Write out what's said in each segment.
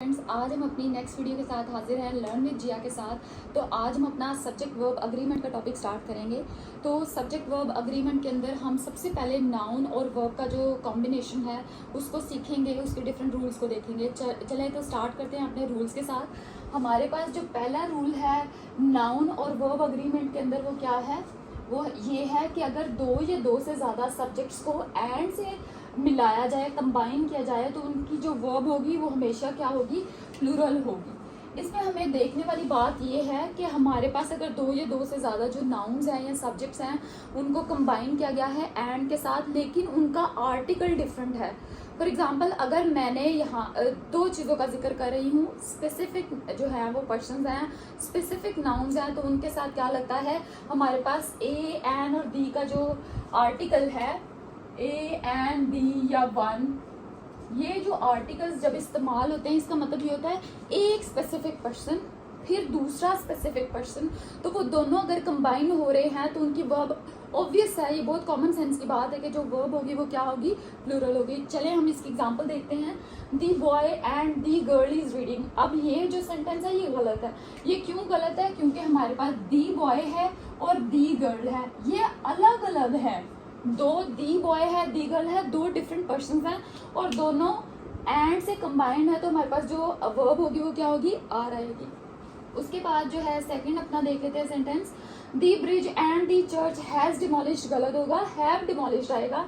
Friends, आज हम अपनी नेक्स्ट वीडियो के साथ हाजिर हैं लर्न विद जिया के साथ। तो आज हम अपना सब्जेक्ट वर्ब अग्रीमेंट का टॉपिक स्टार्ट करेंगे। तो सब्जेक्ट वर्ब अग्रीमेंट के अंदर हम सबसे पहले नाउन और वर्ब का जो कॉम्बिनेशन है उसको सीखेंगे, उसके डिफरेंट रूल्स को देखेंगे। चलें तो स्टार्ट करते हैं अपने रूल्स के साथ। हमारे पास जो पहला रूल है नाउन और वर्ब अग्रीमेंट के अंदर वो क्या है, वो ये है कि अगर दो या दो से ज़्यादा सब्जेक्ट्स को एंड से मिलाया जाए, कंबाइन किया जाए, तो उनकी जो वर्ब होगी वो हमेशा क्या होगी, प्लूरल होगी। इसमें हमें देखने वाली बात ये है कि हमारे पास अगर दो या दो से ज़्यादा जो नाउन्स हैं या सब्जेक्ट्स हैं उनको कंबाइन किया गया है एंड के साथ, लेकिन उनका आर्टिकल डिफरेंट है। फॉर एग्जाम्पल, अगर मैंने यहाँ दो चीज़ों का जिक्र कर रही हूँ, स्पेसिफिक जो है वो पर्सन्स हैं, स्पेसिफिक नाउन्स हैं, तो उनके साथ क्या लगता है हमारे पास ए, एन और दी का जो आर्टिकल है, ए एन दी या वन, ये जो आर्टिकल्स जब इस्तेमाल होते हैं इसका मतलब ये होता है एक स्पेसिफिक पर्सन फिर दूसरा स्पेसिफिक पर्सन, तो वो दोनों अगर कंबाइन हो रहे हैं तो उनकी वर्ब ऑब्वियस है, ये बहुत कॉमन सेंस की बात है कि जो वर्ब होगी वो क्या होगी, प्लूरल होगी। चले हम इसकी एग्जांपल देखते हैं। दी boy and the girl is reading. अब ये जो सेंटेंस है ये गलत है। ये क्यों गलत है? क्योंकि हमारे पास दी बॉय है और दी गर्ल है, ये अलग अलग है। दो दी बॉय है, दी गर्ल है, दो डिफरेंट पर्सन हैं और दोनों एंड से कंबाइंड है, तो हमारे पास जो वर्ब होगी वो क्या होगी, आर आएगी। उसके बाद जो है सेकंड अपना देख लेते हैं sentence. The bridge and the church has demolished, गलत होगा, हैव डिमोलिश्ड आएगा।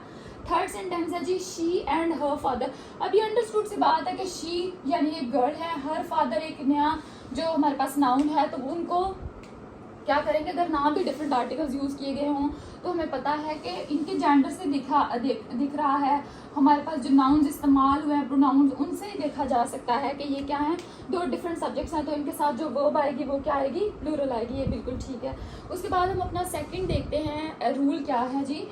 थर्ड सेंटेंस है जी शी एंड हर फादर। अब ये अंडरस्टूड सी बात है कि शी यानी एक गर्ल है, हर फादर एक नया जो हमारे पास नाउन है, तो उनको क्या करेंगे, अगर नाम भी डिफरेंट आर्टिकल्स यूज किए गए हों तो हमें पता है कि इनके जेंडर से दिख रहा है। हमारे पास जो नाउन्स इस्तेमाल हुए हैं, प्रोनाउंस, उनसे ही देखा जा सकता है कि ये क्या है, दो डिफरेंट सब्जेक्ट्स हैं, तो इनके साथ जो वर्ब आएगी वो क्या आएगी, प्लूरल आएगी। ये बिल्कुल ठीक है। उसके बाद हम अपना सेकंड देखते हैं। रूल क्या है जी,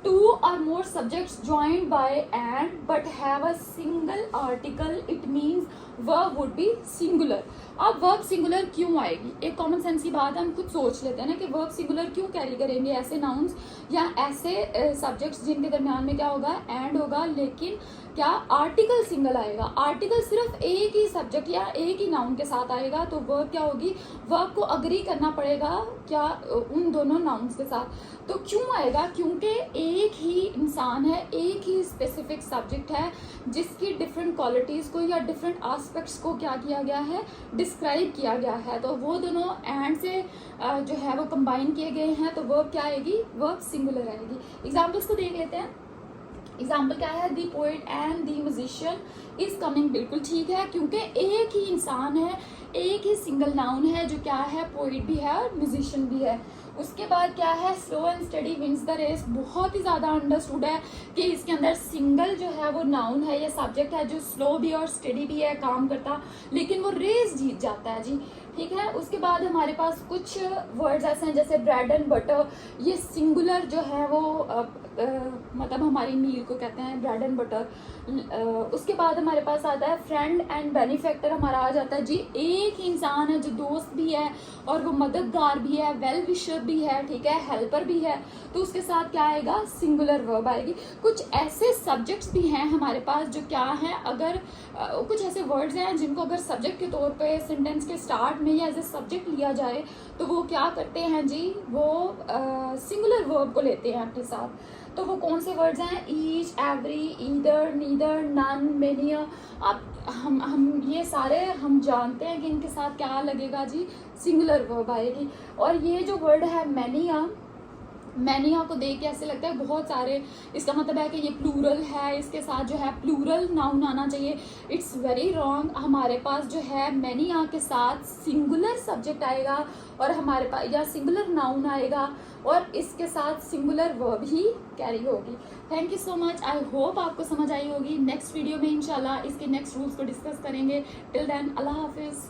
टू और मोर subjects joined bye and but have a single article, it means verb would be singular. अब वर्ब सिंगुलर क्यों आएगी, एक कॉमन सेंस की बात है, हम खुद सोच लेते हैं ना कि वर्ब सिंगुलर क्यों कैरी करेंगे ऐसे नाउन्स या ऐसे सब्जेक्ट्स जिनके दरमियान में क्या होगा, एंड होगा, लेकिन क्या आर्टिकल सिंगल आएगा। आर्टिकल सिर्फ एक ही सब्जेक्ट या एक ही नाउन के साथ आएगा, तो वर्ब क्या होगी, वर्ब को अग्री करना पड़ेगा क्या उन दोनों नाउन्स के साथ। तो क्यों आएगा, क्योंकि एक ही इंसान है, एक ही स्पेसिफिक सब्जेक्ट है जिसकी डिफरेंट क्वालिटीज़ को या डिफरेंट आस्पेक्ट्स को क्या किया गया है, डिस्क्राइब किया गया है, तो वो दोनों एंड से जो है वो कंबाइन किए गए हैं, तो वर्ब क्या आएगी, वर्ब सिंगुलर आएगी। एग्जाम्पल्स को देख लेते हैं। एग्जाम्पल क्या है, दी poet and the musician is coming, बिल्कुल ठीक है, क्योंकि एक ही इंसान है, एक ही सिंगल नाउन है जो क्या है, पोएट भी है और म्यूजिशियन भी है। उसके बाद क्या है, slow and steady wins the race, बहुत ही ज़्यादा अंडरस्टूड है कि इसके अंदर सिंगल जो है वो नाउन है या सब्जेक्ट है जो स्लो भी और स्टडी भी है, काम करता, लेकिन वो रेस जीत जाता है जी, ठीक है। उसके बाद हमारे पास कुछ वर्ड्स ऐसे हैं जैसे ब्रेड एंड बटर, ये सिंगुलर जो है वो मतलब हमारी मील को कहते हैं ब्रेड एंड बटर। उसके बाद हमारे पास आता है फ्रेंड एंड बेनिफैक्टर, हमारा आ जाता है जी एक ही इंसान है जो दोस्त भी है और वो मददगार भी है, वेल विशर भी है, ठीक है, हेल्पर भी है, तो उसके साथ क्या आएगा, सिंगुलर वर्ब आएगी। कुछ ऐसे सब्जेक्ट्स भी हैं हमारे पास जो क्या हैं, अगर कुछ ऐसे वर्ड्स हैं जिनको अगर सब्जेक्ट के तौर पे सेंटेंस के स्टार्ट में या एज ए सब्जेक्ट लिया जाए तो वो क्या करते हैं जी, वो सिंगुलर वर्ब को लेते हैं अपने साथ। तो वो कौन से वर्ड्स हैं, each, every, either, neither, none, many. अब हम ये सारे हम जानते हैं कि इनके साथ क्या लगेगा जी, सिंगुलर वर्ब आएगी। और ये जो वर्ड है मैनिया, मैनिया को देख के ऐसे लगता है बहुत सारे, इसका मतलब है कि ये प्लूरल है, इसके साथ जो है प्लूरल नाउन आना चाहिए। It's very wrong. हमारे पास जो है मैनिया के साथ सिंगुलर सब्जेक्ट आएगा और हमारे पास या सिंगुलर नाउन आएगा और इसके साथ सिंगुलर वर्ब ही कैरी होगी। Thank you so much, I hope आपको समझ आई होगी। नेक्स्ट वीडियो में इंशाल्लाह इसके नेक्स्ट रूल्स को डिस्कस करेंगे। टिल देन अल्लाह हाफिज़।